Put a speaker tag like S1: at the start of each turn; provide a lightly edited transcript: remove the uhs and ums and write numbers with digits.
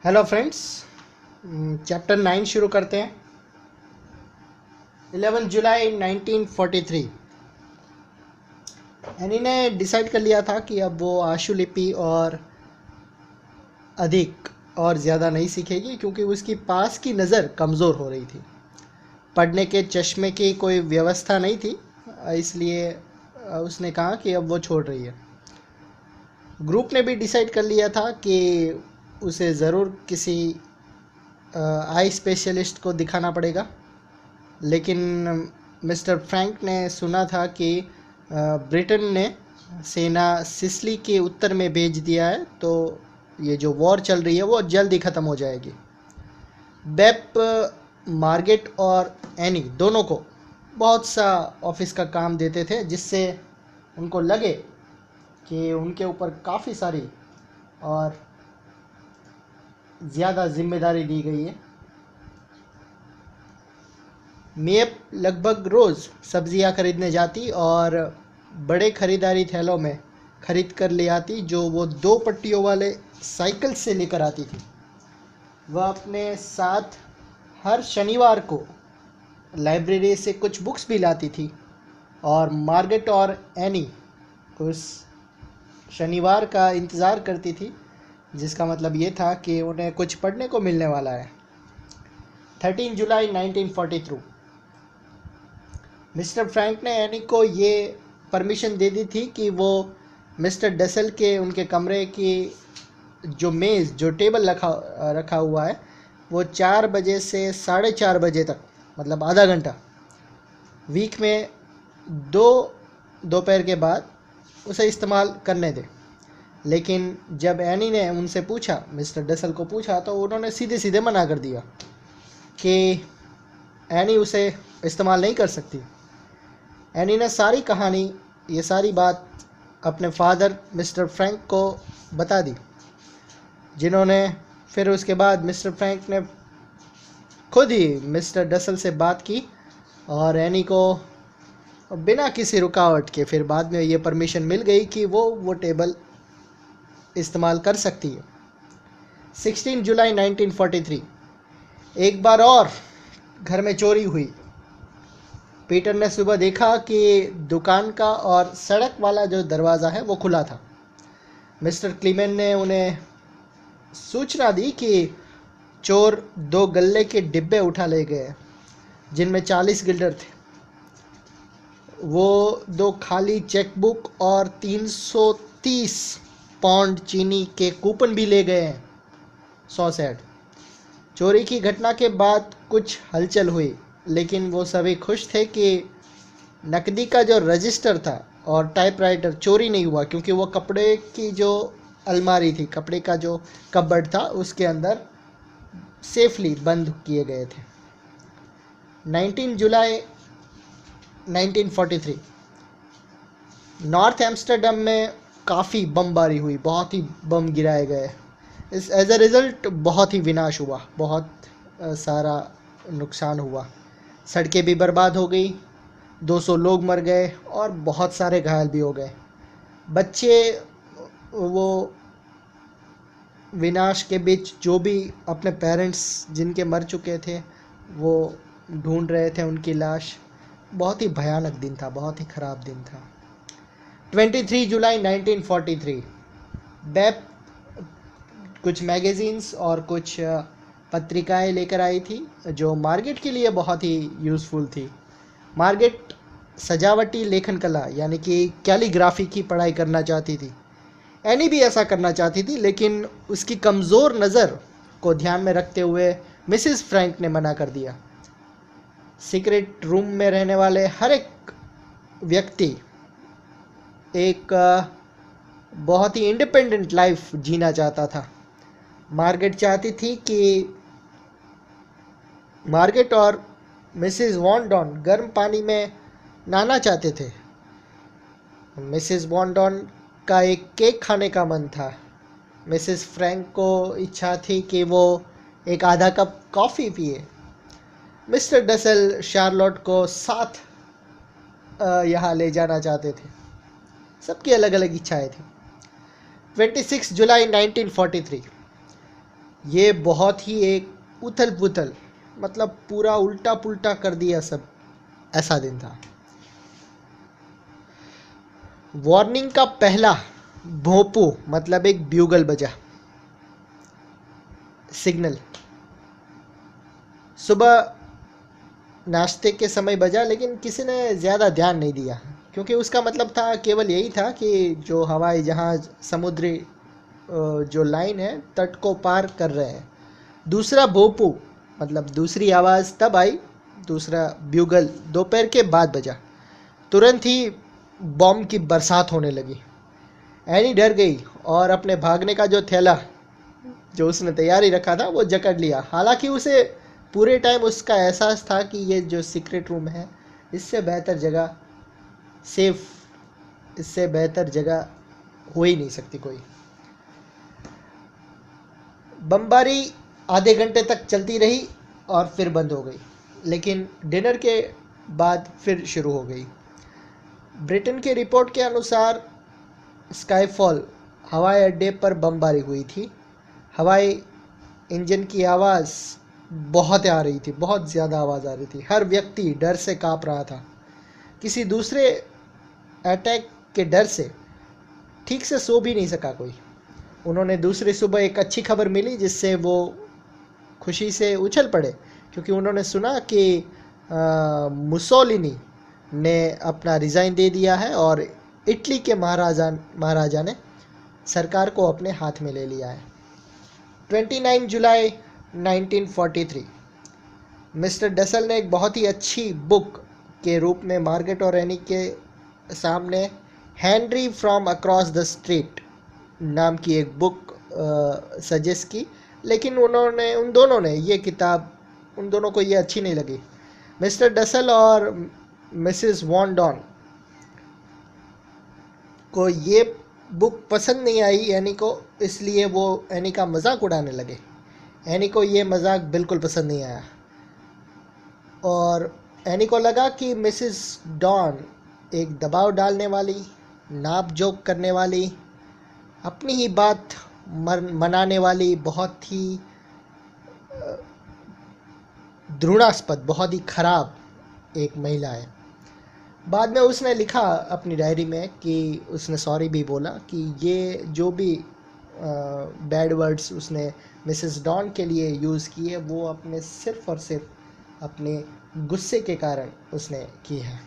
S1: Hello friends, chapter 9 शुरू करते हैं। 11 जुलाई 1943 एनी ने डिसाइड कर लिया था कि अब वो आशुलिपि और अधिक और ज़्यादा नहीं सीखेगी, क्योंकि उसकी पास की नज़र कमज़ोर हो रही थी। पढ़ने के चश्मे की कोई व्यवस्था नहीं थी, इसलिए उसने कहा कि अब वो छोड़ रही है। ग्रुप ने भी डिसाइड कर लिया था कि उसे ज़रूर किसी आई स्पेशलिस्ट को दिखाना पड़ेगा, लेकिन मिस्टर फ्रैंक ने सुना था कि ब्रिटेन ने सेना सिसिली के उत्तर में भेज दिया है, तो ये जो वॉर चल रही है वो जल्द ही ख़त्म हो जाएगी। बेप मार्गेट और एनी दोनों को बहुत सा ऑफिस का काम देते थे, जिससे उनको लगे कि उनके ऊपर काफ़ी सारी और ज़्यादा जिम्मेदारी दी गई है। मेप लगभग रोज़ सब्जियां खरीदने जाती और बड़े खरीदारी थैलों में खरीद कर ले आती, जो वो 2 पट्टियों वाले साइकिल से लेकर आती थी। वह अपने साथ हर शनिवार को लाइब्रेरी से कुछ बुक्स भी लाती थी, और मार्गेट और एनी उस शनिवार का इंतज़ार करती थी, जिसका मतलब ये था कि उन्हें कुछ पढ़ने को मिलने वाला है। 13 जुलाई 1943 मिस्टर फ्रैंक ने एनी को ये परमिशन दे दी थी कि वो मिस्टर डसल के उनके कमरे की जो मेज़ जो टेबल रखा हुआ है, वो 4 बजे से 4:30 बजे तक, मतलब आधा घंटा वीक में 2 दोपहर के बाद उसे इस्तेमाल करने दें। लेकिन जब एनी ने उनसे पूछा, मिस्टर डसल को पूछा, तो उन्होंने सीधे सीधे मना कर दिया कि एनी उसे इस्तेमाल नहीं कर सकती। एनी ने सारी कहानी, ये सारी बात अपने फादर मिस्टर फ्रैंक को बता दी, जिन्होंने फिर उसके बाद मिस्टर फ्रैंक ने खुद ही मिस्टर डसल से बात की और एनी को बिना किसी रुकावट के फिर बाद में ये परमिशन मिल गई कि वो टेबल इस्तेमाल कर सकती है। 16 जुलाई 1943 एक बार और घर में चोरी हुई। पीटर ने सुबह देखा कि दुकान का और सड़क वाला जो दरवाज़ा है वो खुला था। मिस्टर क्लीमेन ने उन्हें सूचना दी कि चोर 2 गल्ले के डिब्बे उठा ले गए, जिनमें 40 गिल्डर थे। वो 2 खाली चेकबुक और 330 पाउंड चीनी के कूपन भी ले गए हैं, 100 सेट। चोरी की घटना के बाद कुछ हलचल हुई, लेकिन वो सभी खुश थे कि नकदी का जो रजिस्टर था और टाइपराइटर चोरी नहीं हुआ, क्योंकि वो कपड़े की जो अलमारी थी, कपड़े का जो कबर्ड था, उसके अंदर सेफली बंद किए गए थे। 19 जुलाई 1943 नॉर्थ एम्स्टर्डम में काफ़ी बमबारी हुई, बहुत ही बम गिराए गए। इस एज अ रिज़ल्ट बहुत ही विनाश हुआ, बहुत सारा नुकसान हुआ। सड़कें भी बर्बाद हो गई, 200 लोग मर गए और बहुत सारे घायल भी हो गए। बच्चे वो विनाश के बीच जो भी अपने पेरेंट्स जिनके मर चुके थे, वो ढूंढ रहे थे उनकी लाश। बहुत ही भयानक दिन था, बहुत ही ख़राब दिन था। 23 जुलाई 1943 बेप कुछ मैगज़ीन्स और कुछ पत्रिकाएं लेकर आई थी, जो मार्गेट के लिए बहुत ही यूज़फुल थी। मार्गेट सजावटी लेखन कला यानी कि कैलीग्राफी की पढ़ाई करना चाहती थी। एनी भी ऐसा करना चाहती थी, लेकिन उसकी कमज़ोर नज़र को ध्यान में रखते हुए मिसेस फ्रैंक ने मना कर दिया। सीक्रेट रूम में रहने वाले हर एक व्यक्ति एक बहुत ही इंडिपेंडेंट लाइफ जीना चाहता था। मार्गेट चाहती थी कि मार्गेट और मिसेस वॉन्डॉन गर्म पानी में नहाना चाहते थे। मिसेस वॉन्डॉन का एक केक खाने का मन था। मिसेस फ्रैंक को इच्छा थी कि वो एक आधा कप कॉफ़ी पिए। मिस्टर डसल शार्लोट को साथ यहाँ ले जाना चाहते थे। सबकी अलग अलग इच्छाएं थी। 26 जुलाई 1943 ये बहुत ही एक उथल पुथल, मतलब पूरा उल्टा पुल्टा कर दिया सब, ऐसा दिन था। वार्निंग का पहला भोंपू मतलब एक ब्यूगल बजा, सिग्नल। सुबह नाश्ते के समय बजा, लेकिन किसी ने ज़्यादा ध्यान नहीं दिया, क्योंकि उसका मतलब था, केवल यही था कि जो हवाई जहाज़ समुद्री जो लाइन है तट को पार कर रहे हैं। दूसरा भोंपू मतलब दूसरी आवाज़ तब आई, दूसरा ब्यूगल दोपहर के बाद बजा। तुरंत ही बॉम्ब की बरसात होने लगी। एनी डर गई और अपने भागने का जो थैला जो उसने तैयारी रखा था वो जकड़ लिया। हालांकि उसे पूरे टाइम उसका एहसास था कि ये जो सीक्रेट रूम है, इससे बेहतर जगह, सेफ, इससे बेहतर जगह हो ही नहीं सकती कोई। बमबारी आधे घंटे तक चलती रही और फिर बंद हो गई, लेकिन डिनर के बाद फिर शुरू हो गई। ब्रिटेन की रिपोर्ट के अनुसार स्काईफॉल हवाई अड्डे पर बमबारी हुई थी। हवाई इंजन की आवाज़ बहुत आ रही थी, बहुत ज़्यादा आवाज़ आ रही थी। हर व्यक्ति डर से काँप रहा था। किसी दूसरे अटैक के डर से ठीक से सो भी नहीं सका कोई। उन्होंने दूसरी सुबह एक अच्छी खबर मिली, जिससे वो खुशी से उछल पड़े, क्योंकि उन्होंने सुना कि मुसोलिनी ने अपना रिज़ाइन दे दिया है और इटली के महाराजा ने सरकार को अपने हाथ में ले लिया है। 29 जुलाई 1943 मिस्टर डसल ने एक बहुत ही अच्छी बुक के रूप में मार्गरेट और एनी के सामने Henry from across the street नाम की एक बुक सजेस्ट की, लेकिन उन दोनों ने ये किताब, उन दोनों को ये अच्छी नहीं लगी। मिस्टर डसल और मिसेस वॉन डॉन को ये बुक पसंद नहीं आई एनी को, इसलिए वो एनी का मजाक उड़ाने लगे। एनी को ये मजाक बिल्कुल पसंद नहीं आया और एनी को लगा कि मिसेस डॉन एक दबाव डालने वाली, नाप जोक करने वाली, अपनी ही बात मनाने वाली, बहुत ही घृणास्पद, बहुत ही खराब एक महिला है। बाद में उसने लिखा अपनी डायरी में कि उसने सॉरी भी बोला कि ये जो भी बैड वर्ड्स उसने मिसेस डॉन के लिए यूज़ किए, वो अपने सिर्फ़ और सिर्फ अपने गुस्से के कारण उसने किए हैं।